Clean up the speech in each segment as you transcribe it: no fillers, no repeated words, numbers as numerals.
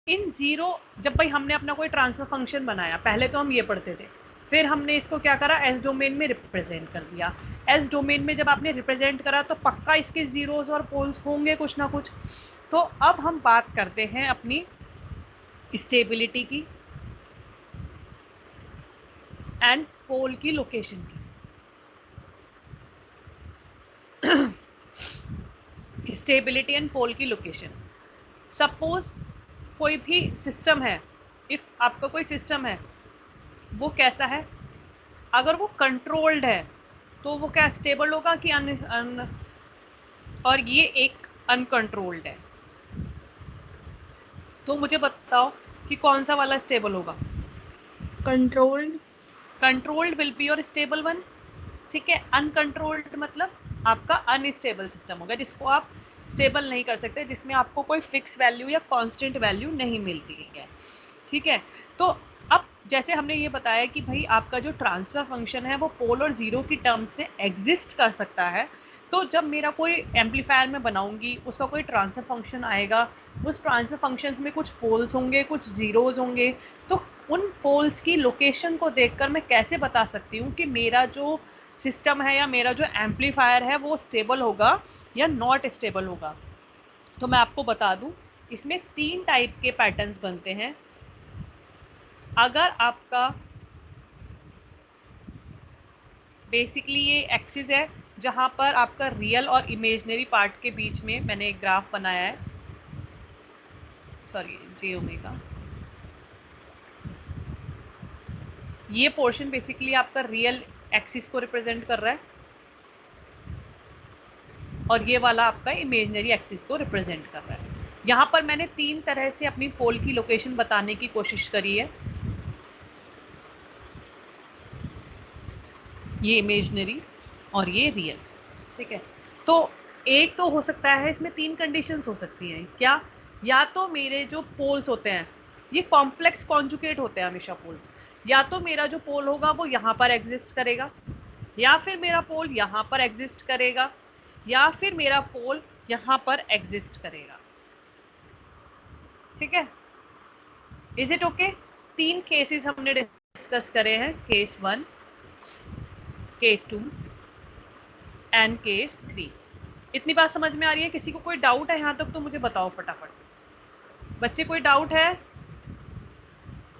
In zero, जब भाई हमने अपना कोई ट्रांसफर फंक्शन बनाया, पहले तो हम ये पढ़ते थे, फिर हमने इसको क्या करा, एस डोमेन में रिप्रेजेंट कर दिया। एस डोमेन में जब आपने रिप्रेजेंट करा तो पक्का इसके जीरोज और पोल्स होंगे कुछ ना कुछ। तो अब हम बात करते हैं अपनी स्टेबिलिटी की एंड पोल की लोकेशन की। स्टेबिलिटी एंड पोल की लोकेशन। सपोज कोई भी सिस्टम है, इफ आपका कोई सिस्टम है, वो कैसा है, अगर वो कंट्रोल्ड है तो वो क्या स्टेबल होगा कि और ये एक अनकंट्रोल्ड है। तो मुझे बताओ कि कौन सा वाला स्टेबल होगा। Controlled. Controlled will be your stable one, ठीक है। अनकंट्रोल्ड मतलब आपका अनस्टेबल सिस्टम होगा, जिसको आप स्टेबल नहीं कर सकते, जिसमें आपको कोई फिक्स वैल्यू या कांस्टेंट वैल्यू नहीं मिलती है, ठीक है। तो अब जैसे हमने ये बताया कि भाई आपका जो ट्रांसफर फंक्शन है वो पोल और जीरो की टर्म्स में एग्जिस्ट कर सकता है। तो जब मेरा कोई एम्पलीफायर में बनाऊंगी, उसका कोई ट्रांसफर फंक्शन आएगा, उस ट्रांसफर फंक्शंस में कुछ पोल्स होंगे, कुछ जीरोज होंगे। तो उन पोल्स की लोकेशन को देखकर मैं कैसे बता सकती हूँ कि मेरा जो सिस्टम है या मेरा जो एम्पलीफायर है वो स्टेबल होगा या नॉट स्टेबल होगा। तो मैं आपको बता दूं, इसमें 3 टाइप के पैटर्न्स बनते हैं। अगर आपका बेसिकली ये एक्सिस है जहां पर आपका रियल और इमेजिनरी पार्ट के बीच में मैंने एक ग्राफ बनाया है, सॉरी जे ओमेगा, ये पोर्शन बेसिकली आपका रियल एक्सिस को रिप्रेजेंट कर रहा है और ये वाला आपका इमेजिनरी एक्सिस को रिप्रेजेंट कर रहा है। यहाँ पर मैंने 3 तरह से अपनी पोल की लोकेशन बताने की कोशिश करी है, ये इमेजिनरी और ये रियल, ठीक है। तो एक तो हो सकता है, इसमें 3 कंडीशंस हो सकती हैं क्या, या तो मेरे जो पोल्स होते हैं ये कॉम्प्लेक्स कॉन्जुगेट होते हैं हमेशा पोल्स, या तो मेरा जो पोल होगा वो यहाँ पर एग्जिस्ट करेगा, या फिर मेरा पोल यहाँ पर एग्जिस्ट करेगा, या फिर मेरा पोल यहाँ पर एग्जिस्ट करेगा, ठीक है। Is it okay? 3 केसेस हमने डिस्कस करे हैं, केस 1, केस 2 एंड केस 3। इतनी बात समझ में आ रही है? किसी को कोई डाउट है यहाँ तक तो मुझे बताओ फटाफट। बच्चे कोई डाउट है?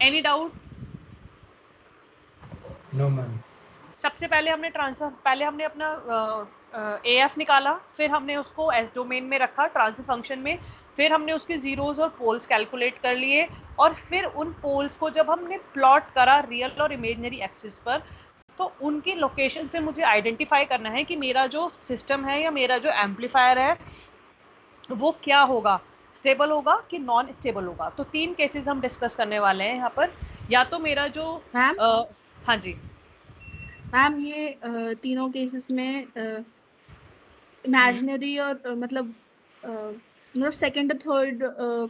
Any doubt? No ma'am. सबसे पहले हमने अपना AF निकाला, फिर हमने उसको एस डोमेन में रखा ट्रांसफर फंक्शन में, फिर हमने उसके जीरोज और पोल्स कैलकुलेट कर लिए, और फिर उन पोल्स को जब हमने प्लॉट करा रियल और इमेजिनरी एक्सिस पर, तो उनकी लोकेशन से मुझे आइडेंटिफाई करना है कि मेरा जो सिस्टम है या मेरा जो एम्पलीफायर है वो क्या होगा, स्टेबल होगा कि नॉन स्टेबल होगा। तो 3 केसेस हम डिस्कस करने वाले हैं यहाँ पर। या तो मेरा जो मैम हाँ जी मैम, ये तीनों केसेस में इमेजिनरी और मतलब सेकंड और थर्ड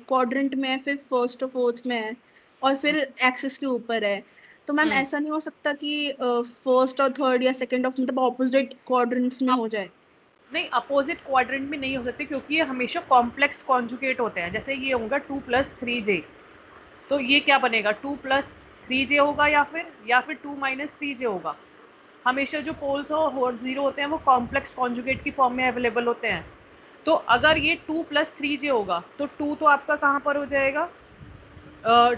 क्वाड्रेंट में है, फिर फर्स्ट और फोर्थ में है, और फिर एक्सिस के ऊपर है। तो मैम ऐसा नहीं हो सकता कि फर्स्ट और थर्ड या सेकंड ऑफ मतलब ऑपोजिट क्वाड्रेंट्स में अब हो जाए? नहीं, अपोजिट क्वाड्रेंट में नहीं हो सकते क्योंकि ये हमेशा कॉम्प्लेक्स कॉन्जुगेट होते हैं। जैसे ये होगा 2 + 3j, तो ये क्या बनेगा, 2 + 3j होगा, या फिर 2 - 3j होगा। हमेशा जो पोल्स और जीरो होते हैं वो कॉम्प्लेक्स कॉन्जुगेट की फॉर्म में अवेलेबल होते हैं। तो अगर ये 2 + 3j होगा तो 2 तो आपका कहाँ पर हो जाएगा,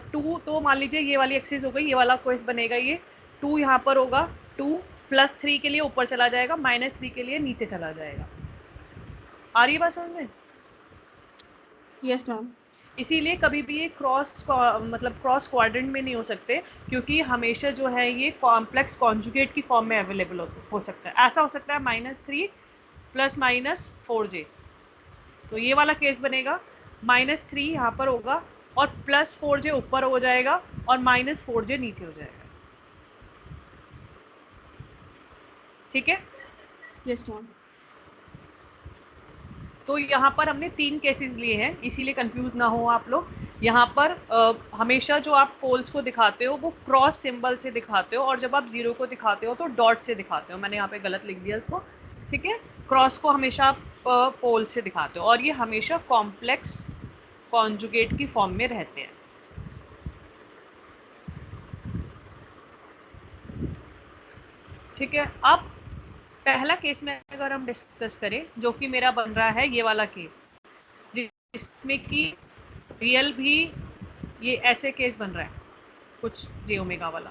2 तो मान लीजिए ये वाली एक्सिस हो गई, ये वाला कोर्स बनेगा, ये 2 यहाँ पर होगा, 2 + 3 के लिए ऊपर चला जाएगा, -3 के लिए नीचे चला जाएगा। आ रही है बात समझ में? Yes ma'am. इसीलिए कभी भी ये क्रॉस क्वाड्रेंट में नहीं हो सकते, क्योंकि हमेशा जो है ये कॉम्प्लेक्स कॉन्जुगेट की फॉर्म में अवेलेबल हो सकता है। ऐसा हो सकता है -3 ± 4j, तो ये वाला केस बनेगा, -3 यहाँ पर होगा और +4j ऊपर हो जाएगा और -4j नीचे हो जाएगा, ठीक है। Yes ma'am. तो यहाँ पर हमने 3 केसेस लिए हैं, इसीलिए कंफ्यूज ना हो आप लोग। यहाँ पर हमेशा जो आप पोल्स को दिखाते हो वो क्रॉस सिंबल से दिखाते हो, और जब आप जीरो को दिखाते हो तो डॉट से दिखाते हो। मैंने यहाँ पे गलत लिख दिया इसको, ठीक है। क्रॉस को हमेशा आप पोल से दिखाते हो, और ये हमेशा कॉम्प्लेक्स कॉन्जुगेट की फॉर्म में रहते हैं। ठीक है, अब पहला केस में अगर हम डिस्कस करें, जो कि मेरा बन रहा है ये वाला केस, जिसमें कि रियल भी ये ऐसे केस बन रहा है कुछ जे ओमेगा वाला।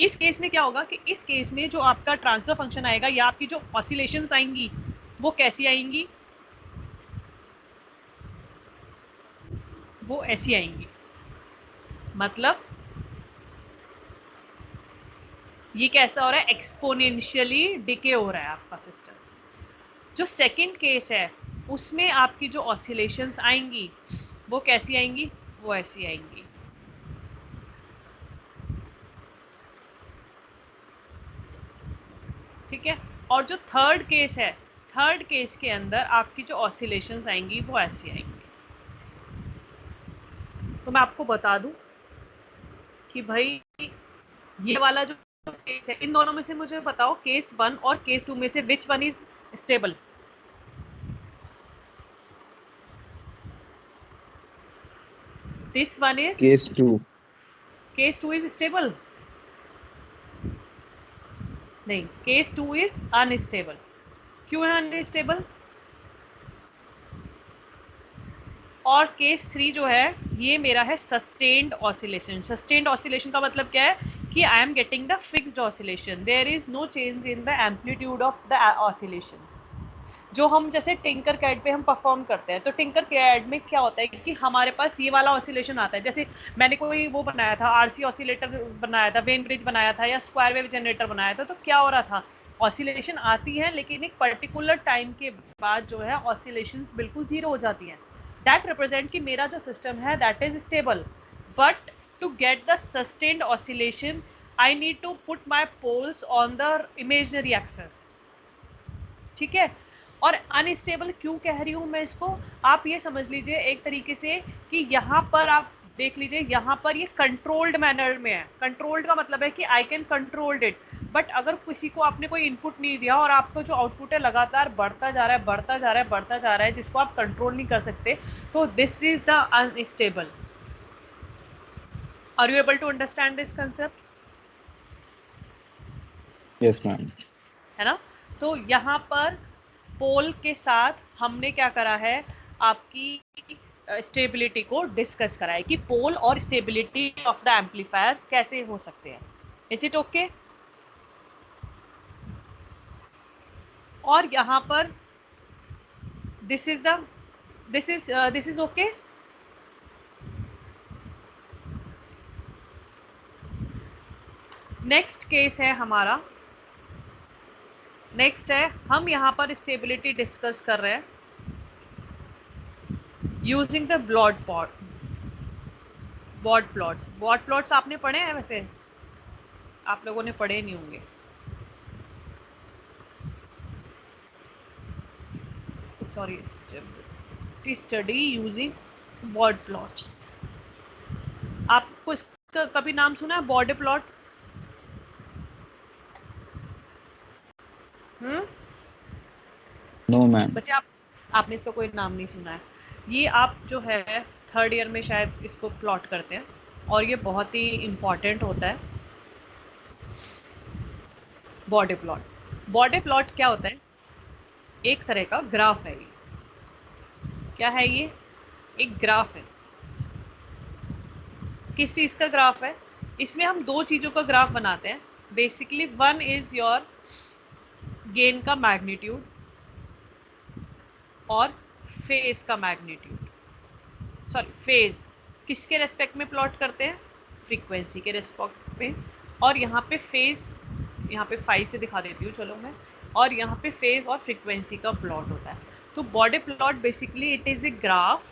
इस केस में क्या होगा कि इस केस में जो आपका ट्रांसफर फंक्शन आएगा या आपकी जो ऑसिलेशंस आएंगी वो कैसी आएंगी, वो ऐसी आएंगी। मतलब ये कैसा हो रहा है, एक्सपोनेंशियली डिके हो रहा है आपका सिस्टम। जो सेकंड केस है उसमें आपकी जो ऑसिलेशंस आएंगी वो कैसी आएंगी, वो ऐसी आएंगी। ठीक है, और जो थर्ड केस है, थर्ड केस के अंदर आपकी जो ऑसिलेशंस आएंगी वो ऐसी आएंगी। तो मैं आपको बता दूं कि भाई ये वाला जो केस है, इन दोनों में से मुझे बताओ केस 1 और केस 2 में से which one is stable. This one is case 2। Case 2 is stable. नहीं, केस 2 इज अनस्टेबल। क्यों है अनस्टेबल? और केस 3 जो है ये मेरा है सस्टेन्ड ऑसिलेशन। सस्टेन्ड ऑसिलेशन का मतलब क्या है कि I am getting the fixed oscillation, there is no change in the amplitude of the oscillations. जो हम जैसे टिंकर कैड पे हम परफॉर्म करते हैं, तो टिंकर कैड में क्या होता है कि हमारे पास ये वाला ऑसिलेशन आता है। जैसे मैंने कोई वो बनाया था, आरसी ऑसिलेटर बनाया था, वेन ब्रिज बनाया था, या स्क्वायर वेव जनरेटर बनाया था, तो क्या हो रहा था, ऑसिलेशन आती है लेकिन एक पर्टिकुलर टाइम के बाद जो है ऑसिलेशंस बिल्कुल जीरो हो जाती हैं। दैट रिप्रेजेंट कि मेरा जो सिस्टम है that is stable, but to get the sustained oscillation I need to put my poles on the imaginary axes. ठीक है, और अनस्टेबल क्यों कह रही हूँ मैं इसको, आप ये समझ लीजिए एक तरीके से कि यहाँ पर आप देख लीजिए, यहाँ पर ये कंट्रोल्ड मैनर में है। कंट्रोल्ड का मतलब है कि I can controlled it, but अगर किसी को आपने कोई इनपुट नहीं दिया और आपको जो आउटपुट है लगातार बढ़ता जा रहा है, बढ़ता जा रहा है, बढ़ता जा रहा है, जिसको आप कंट्रोल नहीं कर सकते, तो this is the unstable. Are you able to understand this concept? Yes ma'am. है ना? तो यहाँ पर पोल के साथ हमने क्या करा है, आपकी स्टेबिलिटी को डिस्कस करा है कि पोल और स्टेबिलिटी ऑफ द एम्पलीफायर कैसे हो सकते हैं। Is it okay? और यहाँ पर this is okay. Next case है हमारा, नेक्स्ट है हम यहाँ पर स्टेबिलिटी डिस्कस कर रहे हैं यूजिंग द बॉड प्लॉट्स आपने पढ़े हैं? वैसे आप लोगों ने पढ़े नहीं होंगे। Sorry, study using Bode plots. आपको इसका कभी नाम सुना है, बॉड प्लॉट? No ma'am. बच्चे आपने इसका कोई नाम नहीं सुना है। ये आप जो है थर्ड ईयर में शायद इसको प्लॉट करते हैं, और ये बहुत ही इम्पॉर्टेंट होता है। बॉडी प्लॉट क्या होता है? एक तरह का ग्राफ है ये। क्या है ये? एक ग्राफ है। किस चीज़ का ग्राफ है? इसमें हम दो चीज़ों का ग्राफ बनाते हैं basically. One is your gain का मैग्नीट्यूड और फेज का मैग्नीट्यूड। सॉरी, फेज किसके रेस्पेक्ट में प्लॉट करते हैं? फ्रीक्वेंसी के रेस्पेक्ट में। और यहाँ पे फेज, यहाँ पे 5 से दिखा देती हूँ चलो मैं, और यहाँ पे फेज और फ्रीक्वेंसी का प्लॉट होता है। तो body plot basically it is a graph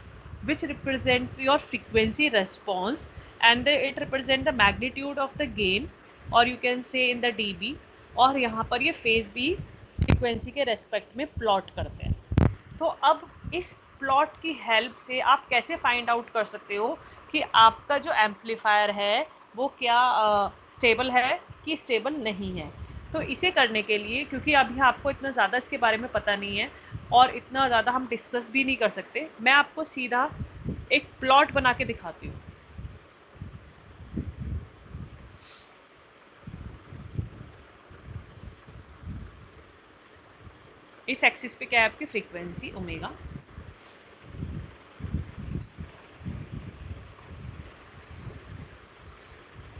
which represent your frequency response, and it represent the magnitude of the gain, or you can say in the dB। और यहाँ पर ये फेज भी फ्रीक्वेंसी के रेस्पेक्ट में प्लॉट करते हैं। तो अब इस प्लॉट की हेल्प से आप कैसे फाइंड आउट कर सकते हो कि आपका जो एम्पलीफायर है वो क्या स्टेबल है कि स्टेबल नहीं है। तो इसे करने के लिए, क्योंकि अभी आपको इतना ज़्यादा इसके बारे में पता नहीं है, और इतना ज़्यादा हम डिस्कस भी नहीं कर सकते। मैं आपको सीधा एक प्लॉट बना के दिखाती हूँ। इस एक्सिस पे क्या है आपकी फ्रीक्वेंसी ओमेगा,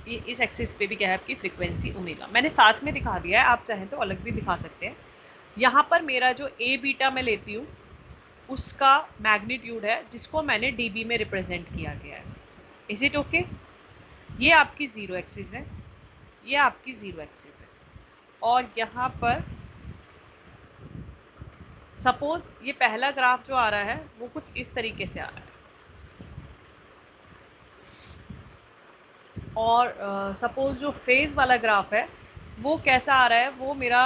ये इस एक्सिस पे भी क्या है आपकी फ्रीक्वेंसी ओमेगा। मैंने साथ में दिखा दिया है, आप चाहें तो अलग भी दिखा सकते हैं। यहाँ पर मेरा जो ए बीटा मैं लेती हूँ उसका मैग्नीट्यूड है जिसको मैंने डीबी में रिप्रेजेंट किया गया है। Is it okay? ये आपकी जीरो एक्सिस है, ये आपकी जीरो एक्सिस है, और यहाँ पर सपोज ये पहला ग्राफ जो आ रहा है वो कुछ इस तरीके से आ रहा है, और सपोज जो फेज वाला ग्राफ है वो कैसा आ रहा है, वो मेरा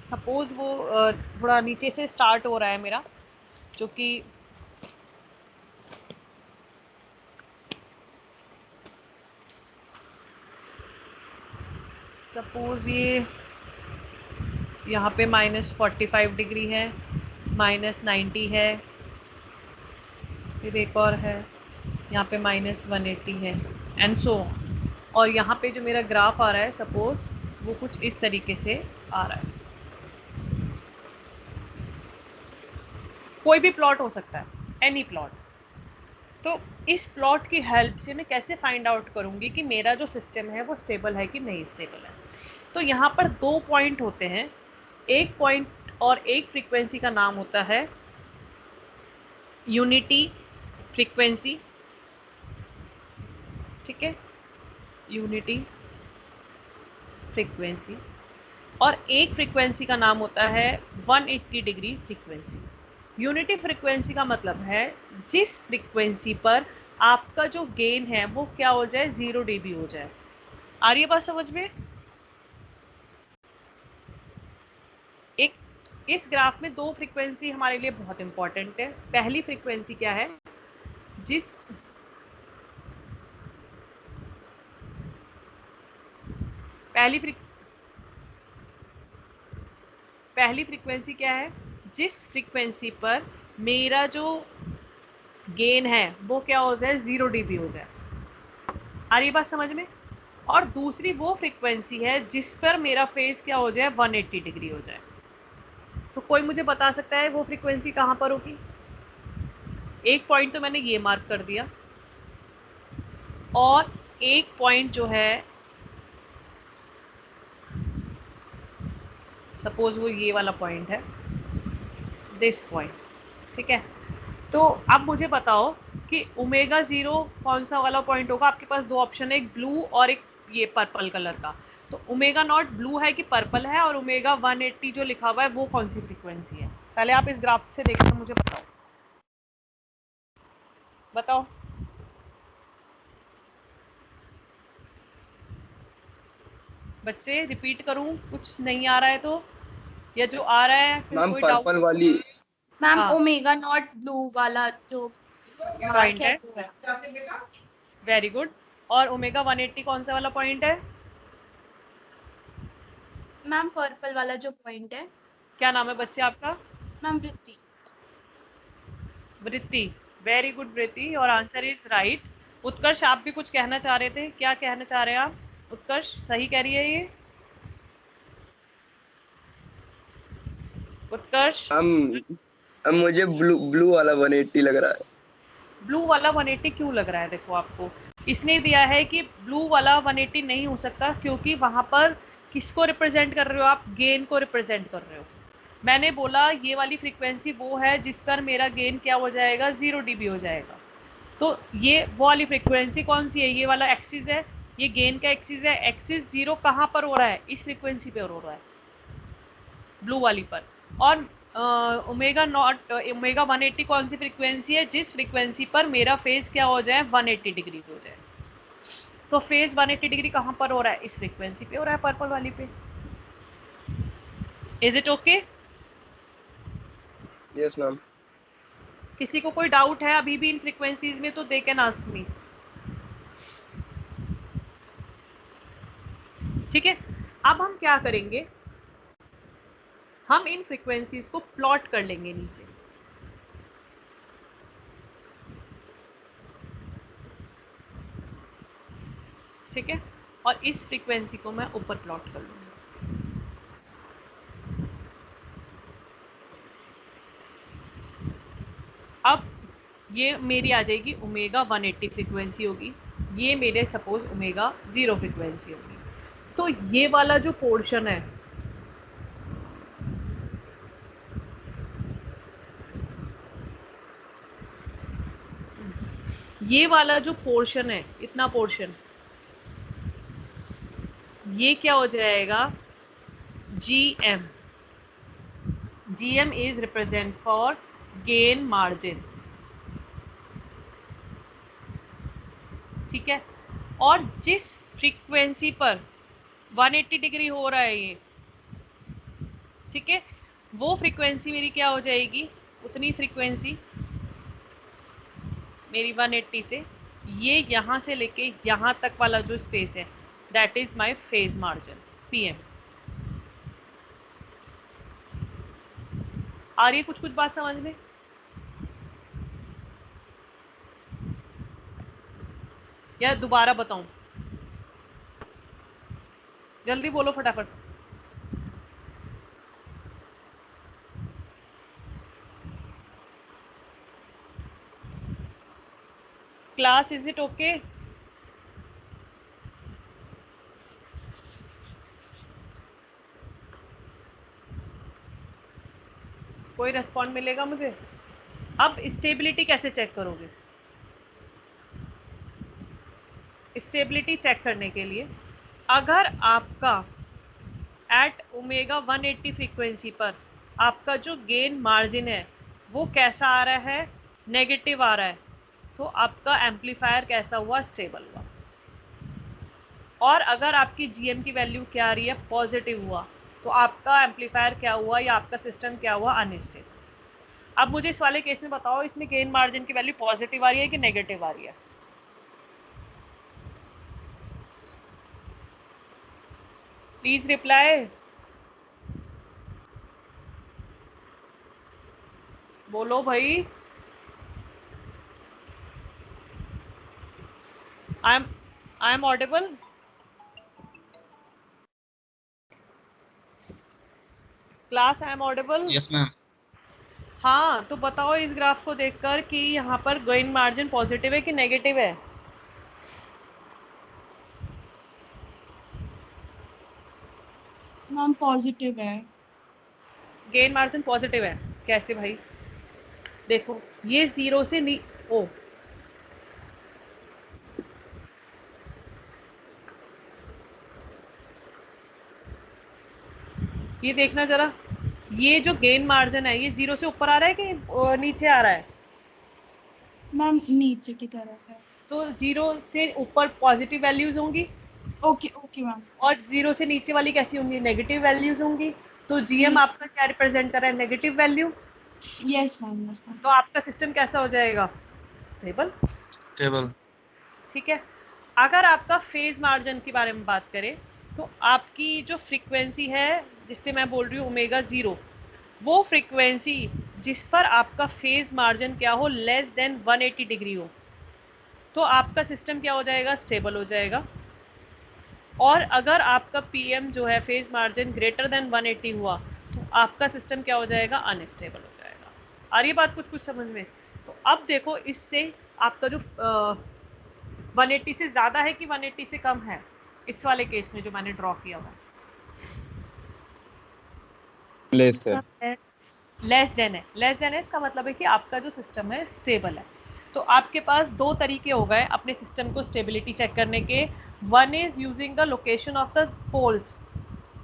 सपोज वो थोड़ा नीचे से स्टार्ट हो रहा है मेरा, जो कि सपोज ये यहाँ पे -45 डिग्री है, -90 है, फिर एक और है यहाँ पे -180 है, एंड सो और यहाँ पे जो मेरा ग्राफ आ रहा है सपोज वो कुछ इस तरीके से आ रहा है। कोई भी प्लॉट हो सकता है, एनी प्लॉट। तो इस प्लॉट की हेल्प से मैं कैसे फाइंड आउट करूँगी कि मेरा जो सिस्टम है वो स्टेबल है कि नहीं स्टेबल है। तो यहाँ पर 2 पॉइंट होते हैं, एक पॉइंट और एक फ्रीक्वेंसी का नाम होता है यूनिटी फ्रीक्वेंसी, ठीक है, यूनिटी फ्रीक्वेंसी, और एक फ्रीक्वेंसी का नाम होता है 180 डिग्री फ्रीक्वेंसी। यूनिटी फ्रीक्वेंसी का मतलब है जिस फ्रीक्वेंसी पर आपका जो गेन है वो क्या हो जाए, 0 dB हो जाए। आ रही है बात समझ में? एक इस ग्राफ में 2 फ्रीक्वेंसी हमारे लिए बहुत इंपॉर्टेंट है। पहली फ्रीक्वेंसी क्या है, पहली फ्रीक्वेंसी क्या है, जिस फ्रीक्वेंसी पर मेरा जो गेन है वो क्या हो जाए, 0 dB हो जाए। आ रही बात समझ में? और दूसरी वो फ्रीक्वेंसी है जिस पर मेरा फेज क्या हो जाए, 180 डिग्री हो जाए। तो कोई मुझे बता सकता है वो फ्रीक्वेंसी कहाँ पर होगी? एक पॉइंट तो मैंने ये मार्क कर दिया, और एक पॉइंट जो है सपोज वो ये वाला पॉइंट है, दिस पॉइंट, ठीक है। तो अब मुझे बताओ कि ओमेगा 0 कौन सा वाला पॉइंट होगा? आपके पास 2 ऑप्शन है, एक ब्लू और एक ये पर्पल कलर का। तो ओमेगा नॉट ब्लू है कि पर्पल है, और ओमेगा 180 जो लिखा हुआ है वो कौन सी फ्रीक्वेंसी है? पहले आप इस ग्राफ से देखकर मुझे बताओ। बच्चे रिपीट करूं कुछ नहीं आ रहा है तो, या जो आ रहा है फिर कोई डाउट? पर्पल वाली मैम हाँ। ओमेगा नॉट ब्लू वाला जो पॉइंट है, वेरी गुड। और ओमेगा 180 कौन सा वाला पॉइंट है? मैम पर्पल वाला जो पॉइंट है। क्या नाम है बच्चे आपका? मैम वृत्ति। वृत्ति, वेरी गुड वृत्ति, और आंसर इज राइट। उत्कर्ष आप भी कुछ कहना चाह रहे थे, क्या कहना चाह रहे हैं आप? उत्कर्ष सही कह रही है ये? उत्कर्ष? हम मुझे ब्लू वाला 180 लग रहा है। ब्लू वाला 180 क्यों लग रहा है? देखो आपको इसने दिया है कि ब्लू वाला 180 नहीं हो सकता, क्योंकि वहां पर किसको रिप्रेजेंट कर रहे हो आप? गेन को रिप्रेजेंट कर रहे हो। मैंने बोला ये वाली फ्रीक्वेंसी वो है जिस पर मेरा गेन क्या हो जाएगा, 0 dB हो जाएगा। तो ये वो वाली फ्रीक्वेंसी कौन सी है? ये वाला एक्सिस है, ये गेन का एक्सिस है। एक्सिस 0 कहाँ पर हो रहा है? इस फ्रीक्वेंसी पे हो रहा है, ब्लू वाली पर। और ओमेगा नॉट ओमेगा 180 कौन सी फ्रीक्वेंसी है? जिस फ्रीक्वेंसी पर मेरा फेज क्या हो जाए, 180 डिग्री हो जाए। तो फेज 180 डिग्री कहाँ पर हो रहा है? इस फ्रीक्वेंसी पे हो रहा है, पर्पल वाली पे। Is it okay? Yes ma'am. किसी को कोई डाउट है अभी भी इन फ्रीक्वेंसीज में तो दे कैन आस्क मी। ठीक है, अब हम क्या करेंगे, हम इन फ्रीक्वेंसीज को प्लॉट कर लेंगे नीचे। ठीक है, और इस फ्रीक्वेंसी को मैं ऊपर प्लॉट कर लूंगी। अब ये मेरी आ जाएगी ओमेगा 180 फ्रीक्वेंसी होगी, ये मेरे सपोज ओमेगा 0 फ्रीक्वेंसी होगी। तो ये वाला जो पोर्शन है, ये वाला जो पोर्शन है, इतना पोर्शन, ये क्या हो जाएगा, GM। GM is represent for gain margin. ठीक है, और जिस फ्रीक्वेंसी पर 180 डिग्री हो रहा है ये, ठीक है, वो फ्रीक्वेंसी मेरी क्या हो जाएगी, उतनी फ्रीक्वेंसी मेरी 180 से, ये यहाँ से लेके यहाँ तक वाला जो स्पेस है, that is my phase margin PM। आ रही है कुछ कुछ बात समझ में? या दोबारा बताऊं? जल्दी बोलो फटाफट। Class, is it okay? कोई रेस्पॉन्ड मिलेगा मुझे? अब स्टेबिलिटी कैसे चेक करोगे? स्टेबिलिटी चेक करने के लिए, अगर आपका एट ओमेगा 180 फ्रीक्वेंसी पर आपका जो गेन मार्जिन है वो कैसा आ रहा है, नेगेटिव आ रहा है, तो आपका एम्पलीफायर कैसा हुआ, स्टेबल हुआ। और अगर आपकी GM की वैल्यू क्या आ रही है, पॉजिटिव हुआ, तो आपका एम्पलीफायर क्या हुआ या आपका सिस्टम क्या हुआ, अनस्टेबल। अब मुझे इस वाले केस में बताओ, इसमें गेन मार्जिन की वैल्यू पॉजिटिव आ रही है कि नेगेटिव आ रही है? प्लीज रिप्लाई, बोलो भाई। I am audible? Class, I am audible? Yes ma'am. हाँ, तो बताओ इस ग्राफ को देखकर कि यहाँ पर गेन मार्जिन पॉजिटिव है कि नेगेटिव है? मैम पॉजिटिव है। गेन मार्जिन पॉजिटिव है, कैसे भाई? देखो ये 0 से ओ, ये देखना जरा, ये जो गेन मार्जिन है ये 0 से ऊपर आ रहा है कि नीचे आ रहा है? मैम नीचे की तरफ है। तो 0 से ऊपर पॉजिटिव वैल्यूज होंगी, ओके ओके मैम। और 0 से नीचे वाली कैसी होंगी, नेगेटिव वैल्यूज होंगी। तो GM आपका क्या रिप्रेजेंट कर रहा है, negative value. Yes ma'am, yes ma'am. तो आपका सिस्टम कैसा हो जाएगा, स्टेबल। टेबल। ठीक है, अगर आपका फेज मार्जिन के बारे में बात करें, तो आपकी जो फ्रीक्वेंसी है जिस पे मैं बोल रही हूँ ओमेगा 0, वो फ्रीक्वेंसी जिस पर आपका फेज मार्जिन क्या हो, लेस देन 180 डिग्री हो, तो आपका सिस्टम क्या हो जाएगा, स्टेबल हो जाएगा। और अगर आपका PM जो है फेज मार्जिन ग्रेटर देन 180 हुआ, तो आपका सिस्टम क्या हो जाएगा, अनस्टेबल हो जाएगा। आ रही है बात कुछ कुछ समझ में? तो अब देखो, इससे आपका जो 180 से ज़्यादा है कि 180 से कम है, इस वाले केस में जो मैंने ड्रॉ किया हुआ, लेस है। लेस देन है। लेस देन है इसका मतलब है कि आपका जो सिस्टम है स्टेबल है। तो आपके पास दो तरीके हो गए अपने सिस्टम को स्टेबिलिटी चेक करने के। One is using the location of the poles,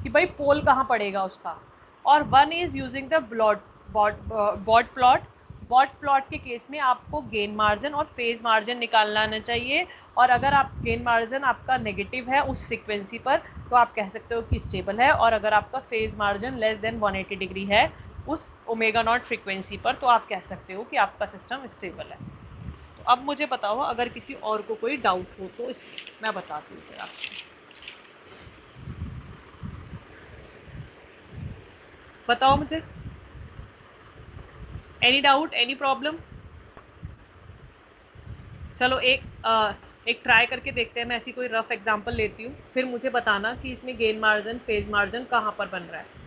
कि भाई पोल कहाँ पड़ेगा उसका, और one is using the Bode plot. Bode plot के केस में आपको गेन मार्जिन और फेज मार्जिन निकालना आना चाहिए, और अगर आप गेन मार्जिन आपका नेगेटिव है उस फ्रीक्वेंसी पर, तो आप कह सकते हो कि स्टेबल है, और अगर आपका phase margin less than 180 degree है उस ओमेगा नॉट फ्रीक्वेंसी पर, तो आप कह सकते हो कि आपका सिस्टम स्टेबल है। तो अब मुझे बताओ, अगर किसी और को कोई डाउट हो तो मैं बताती हूँ आपको। बताओ मुझे, एनी डाउट, एनी प्रॉब्लम? चलो एक ट्राई करके देखते हैं, मैं ऐसी कोई रफ एग्जांपल लेती हूँ, फिर मुझे बताना कि इसमें गेन मार्जिन, फेज मार्जिन कहाँ पर बन रहा है।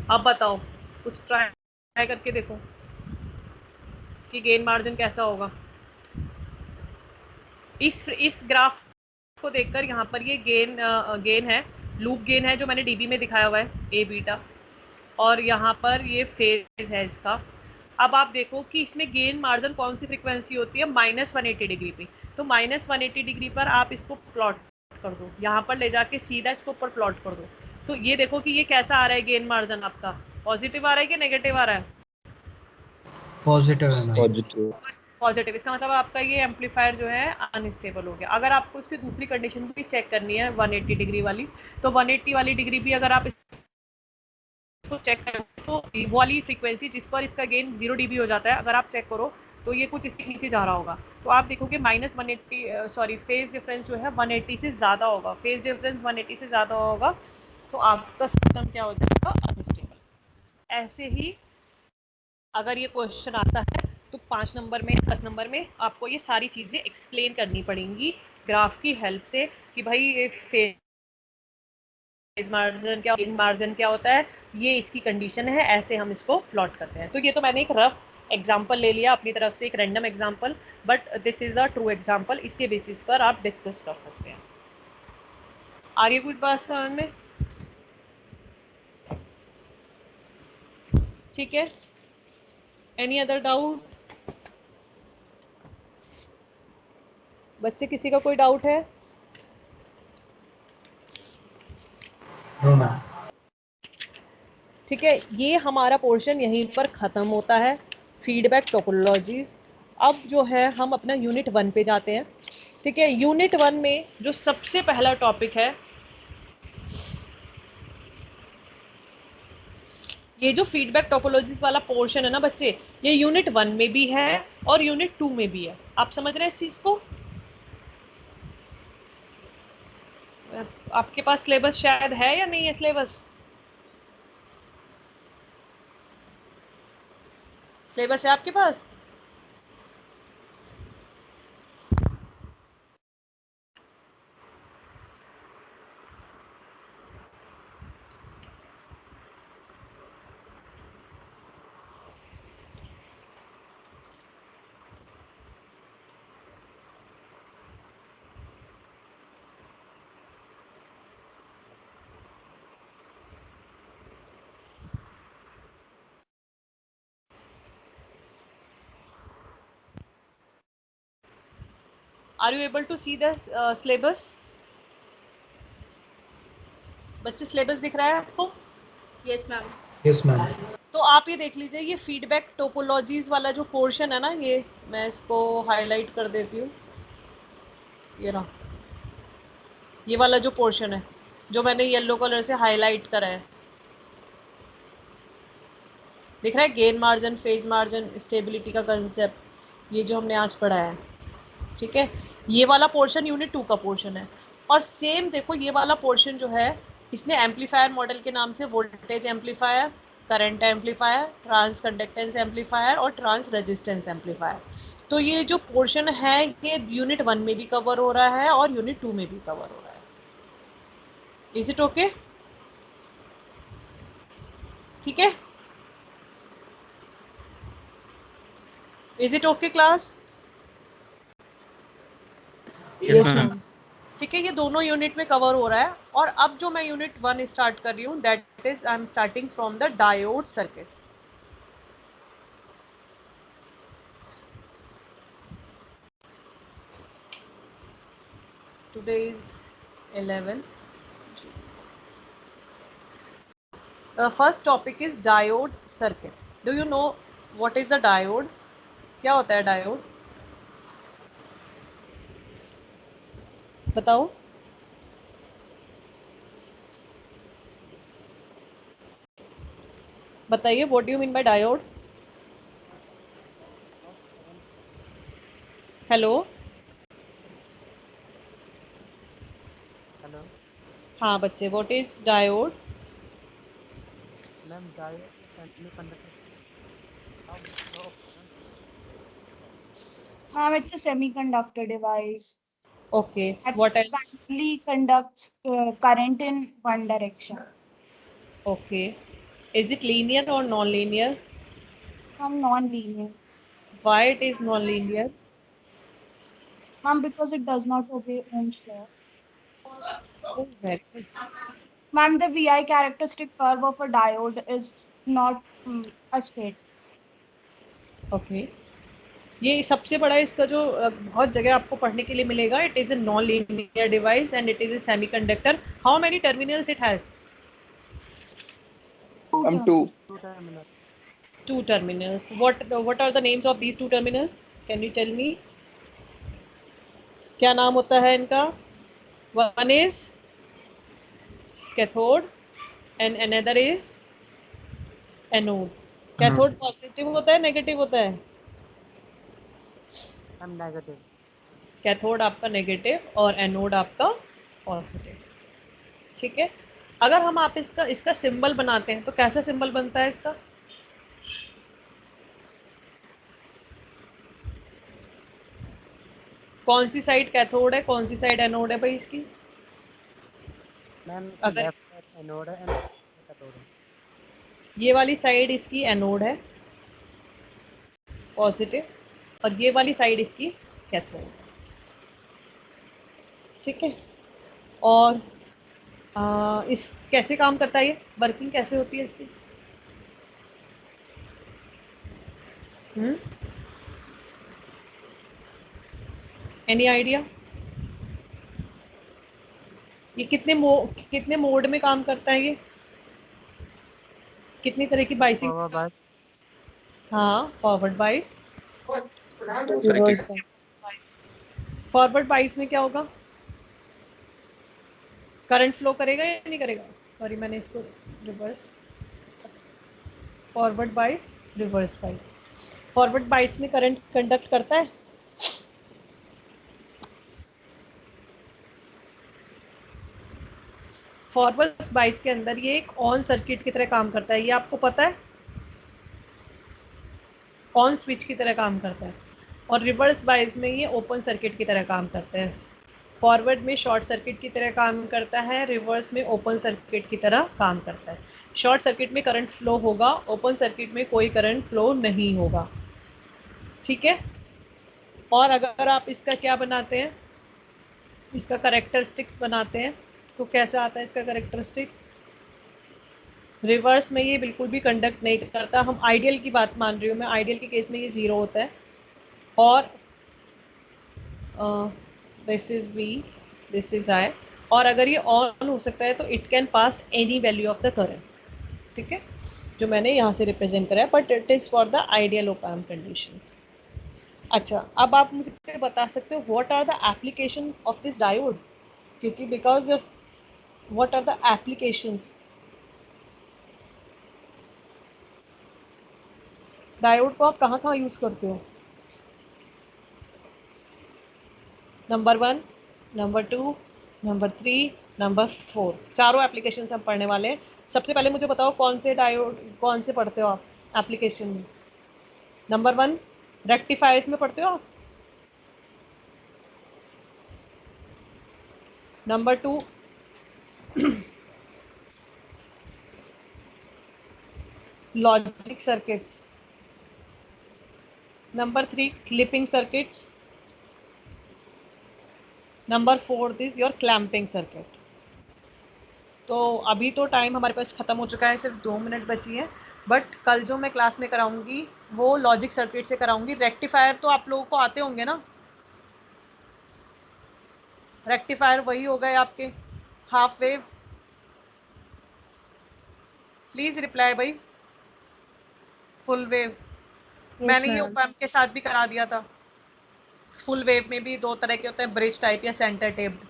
अब बताओ, कुछ ट्राई करके देखो कि गेन मार्जिन कैसा होगा। इस ग्राफ को देखकर यहाँ पर ये गेन है, लूप गेन है जो मैंने डीबी में दिखाया हुआ है, ए बीटा, और यहाँ पर ये फेज है इसका। अब आप देखो कि इसमें गेन मार्जिन कौन सी फ्रीक्वेंसी होती है, -180 डिग्री पे। तो -180 डिग्री पर आप इसको प्लॉट कर दो, यहाँ पर ले जाके सीधा इसको ऊपर प्लॉट कर दो। तो ये देखो कि ये कैसा आ रहा है गेन मार्जिन आपका, पॉजिटिव आ रहा है कि नेगेटिव आ रहा है? पॉजिटिव है मैम। पॉजिटिव। पॉजिटिव, इसका मतलब आपका ये एम्पलीफायर जो है अनस्टेबल हो गया। अगर आपको इसकी दूसरी कंडीशन भी चेक करनी है 180 डिग्री वाली, तो 180 वाली डिग्री भी अगर आप इसको चेक करें तो वो वाली फ्रीक्वेंसी जिस पर इसका गेन 0 dB हो जाता है, अगर आप चेक करो तो ये कुछ इसके नीचे जा रहा होगा। तो आप देखोगे -180 फेज डिफरेंस जो है 180 से ज़्यादा होगा, फेज डिफरेंस 180 से ज़्यादा होगा, तो आपका सिस्टम क्या हो जाएगा, अनस्टेबल। ऐसे ही अगर ये क्वेश्चन आता है तो 5 नंबर में, 10 नंबर में आपको ये सारी चीज़ें एक्सप्लेन करनी पड़ेंगी ग्राफ की हेल्प से, कि भाई ये फेज मार्जिन क्या, मार्जिन क्या होता है, ये इसकी कंडीशन है, ऐसे हम इसको प्लॉट करते हैं। तो ये तो मैंने एक रफ एग्जांपल ले लिया अपनी तरफ से, एक random example, but this is a true example, इसके बेसिस पर आप डिस्कस कर सकते हैं। आगे कुछ बात समझ में? ठीक है, एनी अदर डाउट बच्चे, किसी का कोई डाउट है? No ma'am. ठीक है, ये हमारा पोर्शन यहीं पर ख़त्म होता है, फीडबैक टोपोलॉजीज। अब जो है हम अपना यूनिट 1 पे जाते हैं। ठीक है, यूनिट 1 में जो सबसे पहला टॉपिक है, ये जो फीडबैक टोपोलॉजीज वाला पोर्शन है ना बच्चे, ये यूनिट 1 में भी है और यूनिट 2 में भी है। आप समझ रहे हैं इस चीज़ को? आपके पास सिलेबस शायद है या नहीं है सिलेबस? सिलेबस है आपके पास? Are you able to see the syllabus? बच्चे सिलेबस दिख रहा है आपको? Yes ma'am. Yes ma'am. तो आप ये देख लीजिए, ये फीडबैक टोपोलॉजीज वाला जो पोर्शन है ना, ये मैं इसको हाईलाइट कर देती हूँ, ये रहा, ये वाला जो पोर्शन है जो मैंने येलो कलर से हाईलाइट करा है, दिख रहा है? Gain margin, phase margin, stability का कंसेप्ट, ये जो हमने आज पढ़ा है। ठीक है, ये वाला पोर्शन यूनिट 2 का पोर्शन है। और सेम देखो, ये वाला पोर्शन जो है, इसने एम्पलीफायर मॉडल के नाम से voltage amplifier, current amplifier, transconductance amplifier और ट्रांस रेजिस्टेंस एम्पलीफायर। तो ये जो पोर्शन है ये यूनिट 1 में भी कवर हो रहा है और यूनिट 2 में भी कवर हो रहा है। Is it okay? ठीक है, is it okay class? Yes ma'am. ठीक है, ये दोनों यूनिट में कवर हो रहा है। और अब जो मैं यूनिट 1 स्टार्ट कर रही हूँ, that is I am starting from the diode circuit. Today is 11. The first topic is diode circuit. Do you know what is the diode? क्या होता है डायोड? बताओ। बताइए, what do you mean by diode? Hello. Hello हाँ बच्चे, what is diode? Ma'am, diode semiconductor flow. Ma'am, it's a semiconductor device okay, that what else? primarily conducts current in one direction. Okay, is it linear और non linear? Ma'am, non-linear. Why it is non linear? Ma'am, because it does not obey Ohm's law. Very good. Ma'am, the VI characteristic curve of a diode is not a state. Okay, ये सबसे बड़ा इसका जो बहुत जगह आपको पढ़ने के लिए मिलेगा, it is a non linear device and it is a semiconductor. How many terminals it has? हम 2। 2 terminal. Two terminals. What are the names of these two terminals? Can you tell me? क्या नाम होता है इनका? One is cathode and another is anode. Cathode positive होता है, negative होता है? Ma'am negative. कैथोड आपका नेगेटिव और एनोड आपका पॉजिटिव। ठीक है, अगर हम आप इसका सिंबल बनाते हैं तो कैसा सिंबल बनता है इसका? कौन सी साइड कैथोड है, कौन सी साइड एनोड है भाई इसकी? मैम अगर लेफ्ट साइड एनोड है एंड कैथोड है. ये वाली साइड इसकी एनोड है पॉजिटिव, और ये वाली साइड इसकी कैथोड। ठीक है, और इस कैसे काम करता है, ये वर्किंग कैसे होती है इसकी? Any idea? ये कितने मोड में काम करता है ये? कितनी तरह की बाइसिंग? Forward bias. हाँ, फॉरवर्ड बाइस। सर्किट। फॉरवर्ड बाइस में क्या होगा? करंट फ्लो करेगा या नहीं करेगा? सॉरी, मैंने इसको रिवर्स। फॉरवर्ड बाइस, रिवर्स बाइस। फॉरवर्ड बाइस में करंट कंडक्ट करता है? फॉरवर्ड बाइस के अंदर ये एक ऑन सर्किट की तरह काम करता है, ये आपको पता है? ऑन स्विच की तरह काम करता है। और रिवर्स बाइस में ये ओपन सर्किट की तरह काम करता है। फॉरवर्ड में शॉर्ट सर्किट की तरह काम करता है, रिवर्स में ओपन सर्किट की तरह काम करता है। शॉर्ट सर्किट में करंट फ्लो होगा, ओपन सर्किट में कोई करंट फ्लो नहीं होगा। ठीक है, और अगर आप इसका क्या बनाते हैं, इसका करेक्टरिस्टिक्स बनाते हैं, तो कैसा आता है इसका करेक्टरिस्टिक? रिवर्स में ये बिल्कुल भी कंडक्ट नहीं करता। हम आइडियल की बात मान रही हूँ मैं, आइडियल के केस में ये 0 होता है। और this is B, this is I. और अगर ये ऑन हो सकता है तो it can pass any value of the current. ठीक है, जो मैंने यहाँ से रिप्रेजेंट करा है, but it is for the ideal op amp condition. अच्छा, अब आप मुझे बता सकते हो what are the application of this diode? क्योंकि because what are the applications? Diode को आप कहाँ कहाँ यूज़ करते हो? नंबर 1, नंबर 2, नंबर 3, नंबर 4, चारों एप्लीकेशन हम पढ़ने वाले हैं। सबसे पहले मुझे बताओ कौन से डायोड, कौन से पढ़ते हो आप एप्लीकेशन में? नंबर 1 रेक्टिफायर्स में पढ़ते हो आप? Number 2 logic circuits. Number 3 clipping circuits. Number 4 is your clamping circuit. तो अभी तो टाइम हमारे पास ख़त्म हो चुका है, सिर्फ 2 मिनट बची है। बट कल जो मैं क्लास में कराऊंगी वो लॉजिक सर्किट से कराऊंगी। रेक्टिफायर तो आप लोगों को आते होंगे ना? रेक्टिफायर वही हो गए आपके हाफ वेव। प्लीज़ रिप्लाई भाई। Full wave. मैंने ये ओपैम्प के साथ भी करा दिया था। फुल वेव में भी 2 तरह के होते हैं, ब्रिज टाइप या सेंटर टेप्ड।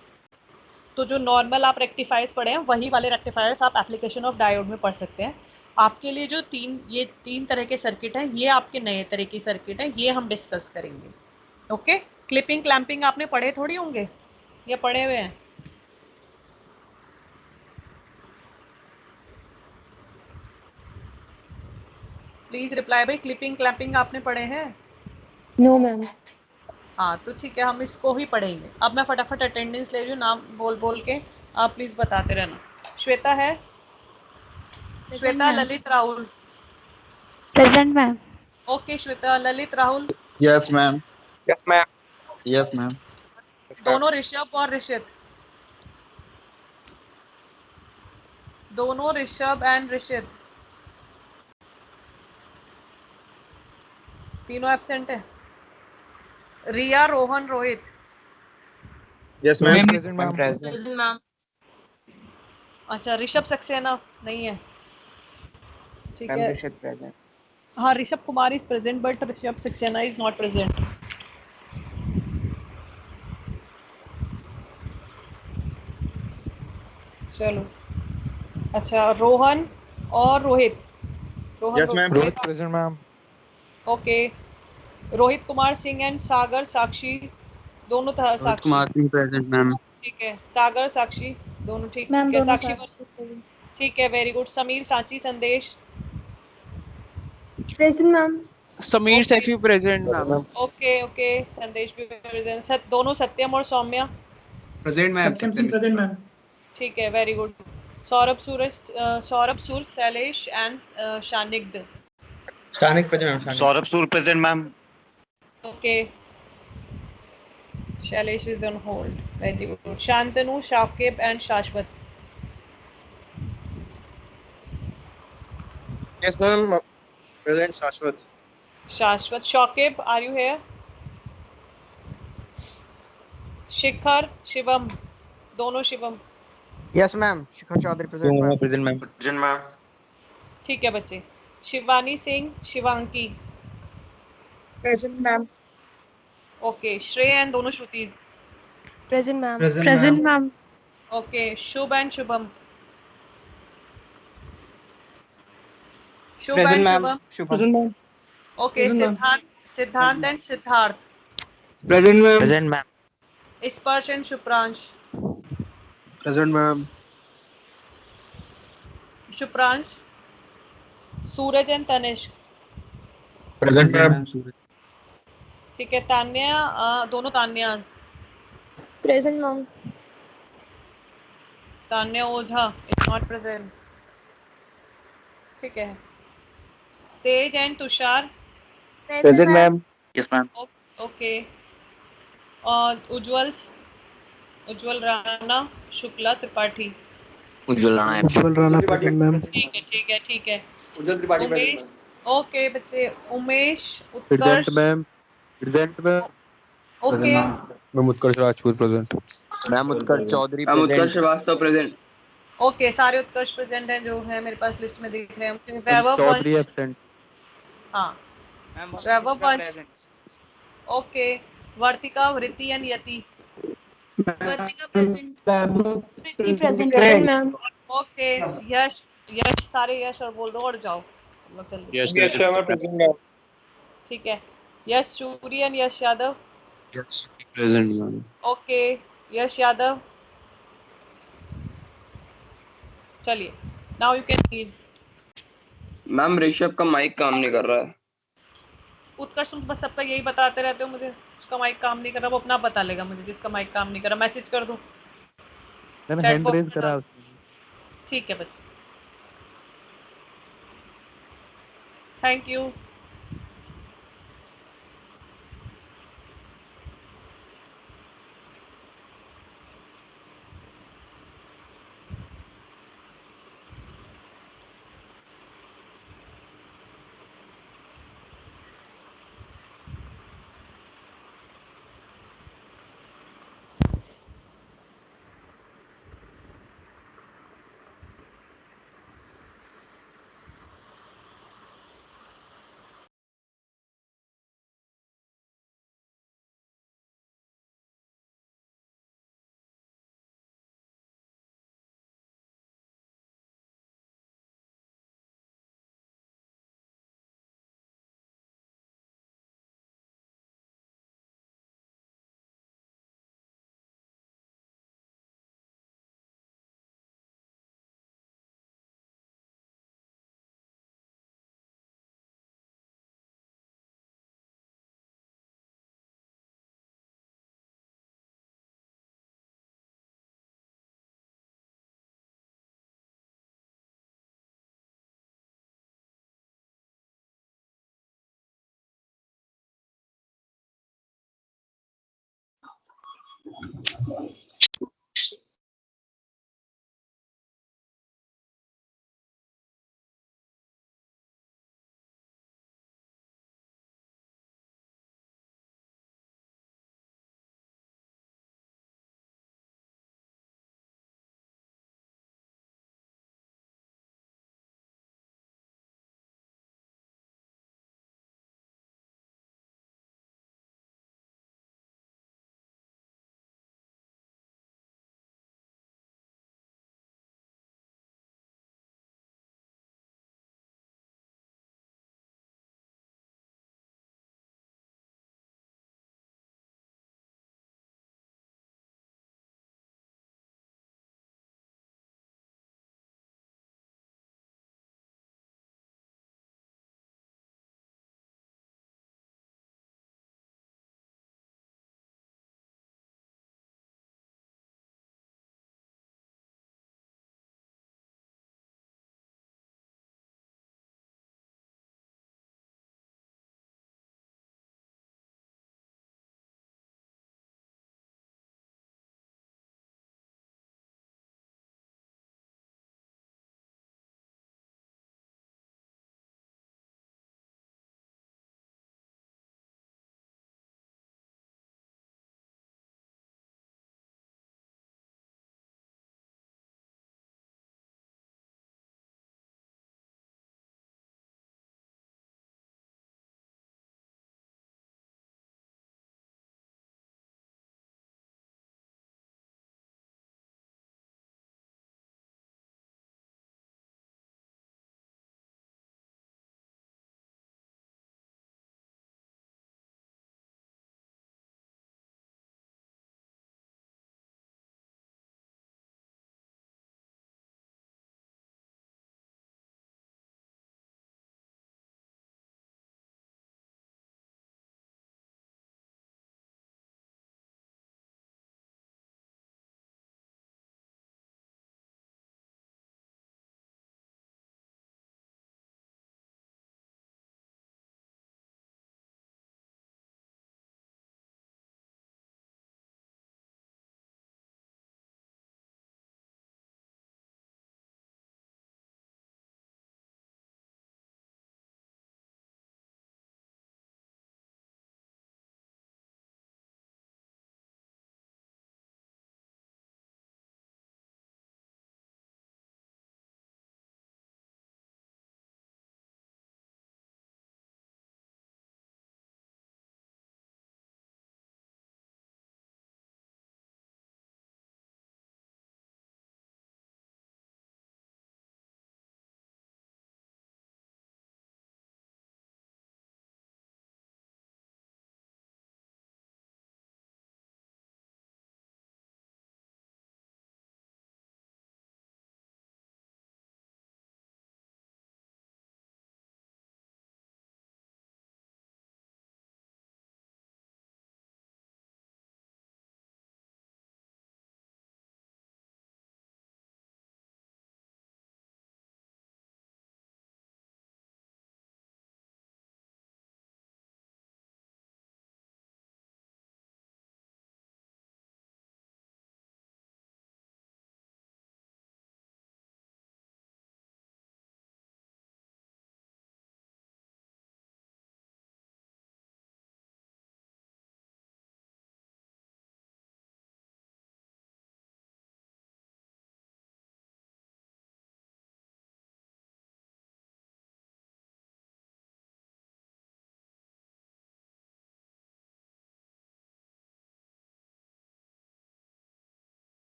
तो जो नॉर्मल आप रेक्टिफायर्स पढ़े हैं वही वाले रेक्टिफायर्स आप एप्लीकेशन ऑफ डायोड में पढ़ सकते हैं। आपके लिए जो ये तीन तरह के सर्किट हैं, ये आपके नए तरह की सर्किट हैं, ये हम डिस्कस करेंगे। ओके, क्लिपिंग क्लैंपिंग आपने पढ़े थोड़ी होंगे या पढ़े हुए हैं? प्लीज रिप्लाई भाई, क्लिपिंग क्लैंपिंग आपने पढ़े हैं? No ma'am. हाँ तो ठीक है, हम इसको ही पढ़ेंगे। अब मैं फटाफट अटेंडेंस ले रही हूँ, नाम बोल बोल के आप प्लीज बताते रहना। श्वेता है? Shweta, Lalit, Rahul? Present ma'am. Okay Shweta, Lalit, Rahul? Yes, ma'am. Yes ma'am. Yes, ma'am. दोनों ऋषभ और ऋषित? दोनों ऋषभ एंड ऋषित? तीनों एब्सेंट है। Riya, Rohan, Rohit? Yes ma'am. Present ma'am. अच्छा, ऋषभ सक्सेना नहीं है, ठीक है। प्रेजेंट। हाँ, Rishabh Kumar is present but Rishabh Saxena is not present. चलो, अच्छा रोहन और Rohit? Rohan, yes ma'am. Rohit present ma'am. Okay. Rohit Kumar Singh and Sagar Sakshi, दोनों था साक्षी? Singh present ma'am. ठीक है, सागर साक्षी दोनों ठीक मैम है। दोनों साक्षी साक्षी ठीक है, very good. Sameer, Sanchi, Sandesh? Present ma'am. Sameer Okay. Saifi present ma'am. Okay okay, Sandesh भी प्रेजेंट। दोनों सत्यम और Saumya? Present ma'am. Satyam Singh present ma'am. ठीक है, very good. Saurabh, Suraj, Saurabh, Sur, Shailesh and Shanigdh? Shanik present ma'am. Saurabh Sur present ma'am. Okay, Shailesh is on hold, very good. Shantanu, Shakib and Shashwat? Yes ma'am. Present Shashwat. Shashwat, Shakib, are you here? Shikhar, Shivam? दोनों Shivam? Yes ma'am, शिखर Chaudhary present ma'am. Present ma'am. Present ma'am. ठीक है बच्चे। Shivani Singh, Shivanki? Present ma'am. Okay, Shrey and दोनों Shruti? Present ma'am. Present ma'am. Okay, Shubh and Shubham? Shubh and Shubham? Present ma'am. Okay, Siddhant, Siddhant and Siddharth? Present ma'am. Present ma'am. Sparsh and Shupransh? Present ma'am. Shupransh? Suraj and Tanishk? Present ma'am. ठीक है, तान्या, दोनों Tanyas? Present ma'am. Tanya Ojha is not present, ठीक है। Tej and Tushar? Present ma'am. Yes ma'am. Okay. और उज्जवल, उज्जवल राणा, शुक्ला, त्रिपाठी? उज्जवल Rana present ma'am. ठीक है ठीक है ठीक है। उज्जवल त्रिपाठी उमेश, ओके बच्चे। Umesh, present Utkarsh? Ma'am. Present ma'am. Okay. Ma'am Utkarsh Rajput present. Ma'am Utkarsh Chaudhary present. Utkarsh Srivastava present. Okay, सारे उत्कर्ष प्रेजेंट हैं जो है मेरे पास लिस्ट में दिख रहे हैं। वैभव चौधरी वंश? एब्सेंट। हाँ, वैभव वंश? Okay. Vartika, Vritti and Yati? Vartika present. Preeti present present. Ma'am. Okay. Yash, Yash, सारे यश और बोल दो और जाओ तुम लोग जल्दी। Yash Sharma present ma'am. ठीक है। Yash Suri and Yash Yadav? Yes present ma'am. Okay. Yash Yadav? चलिए, now you can read. Ma'am Rishabh का माइक काम नहीं कर रहा है। उत्कर्ष, तुम बस सबका यही बताते रहते हो मुझे, उसका माइक काम नहीं कर रहा, वो अपना बता लेगा मुझे जिसका माइक काम नहीं कर रहा। मैसेज कर दूं? Ma'am chat hand box raise में करा डाल। उसने। ठीक है बच्चे, थैंक यू। मैम।